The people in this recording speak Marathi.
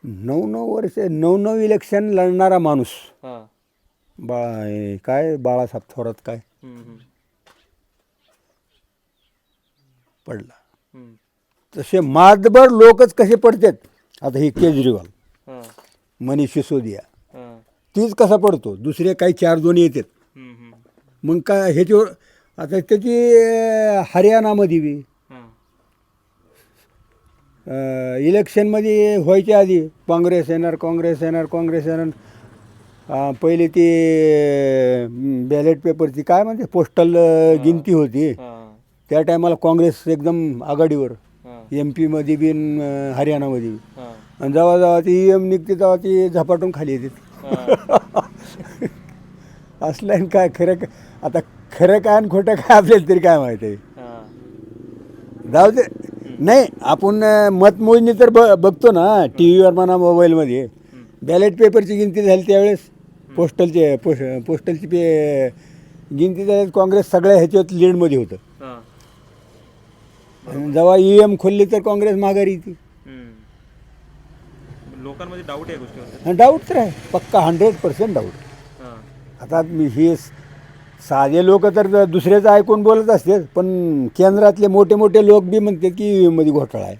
9 वर्ष 9 इलेक्शन लढणारा माणूस हां. काय बाळासाहेब थोरात काय हम्म. पडला. हम्म. तसे मातबर लोकच कसे पडतात. आता ही केजरीवाल, हां. मनीष सिसोदिया, हां. तीच कसा पडतो. दुसरे काही 4 येतात. हम्म. मग काय ह्याच्यावर आता त्याची हरियाणामध्ये बी हां. इलेक्शनमध्ये व्हायच्या आधी काँग्रेस येणार काँग्रेस येणार काँग्रेस येणार. पहिले ती बॅलेट पेपरची काय म्हणते पोस्टल गिनती होती. हां. त्या टायमाला काँग्रेस एकदम आघाडीवर, हां. MP मध्ये बी न हरियाणामध्ये बी. हां. आणि जेव्हा जेव्हा ती EM निघते तेव्हा ती झपाटून खाली येते. असलं आहे काय खरं आता खरं काय आणि खोटं काय आपल्याला तरी काय माहीत आहे. हां. जाऊ दे. नाही आपण मतमोजणी तर बघतो ना TV वर म्हणा मोबाईलमध्ये. बॅलेट पेपरची गिनती झाली त्यावेळेस पोस्टलची गिनती झाली. काँग्रेस सगळ्या ह्याच्यात लीडमध्ये होतं. हां. आणि जेव्हा EM खोलली तर काँग्रेस माघारी येते. लोकांमध्ये डाऊट आहे या गोष्टीवर. डाऊट तर आहे पक्का 100% डाऊट. हां. आता हे साधे लोक तर दुसऱ्याचं ऐकून बोलत असते, पण केंद्रातले मोठे मोठे लोक बी म्हणतात की मध्ये घोटाळा आहे.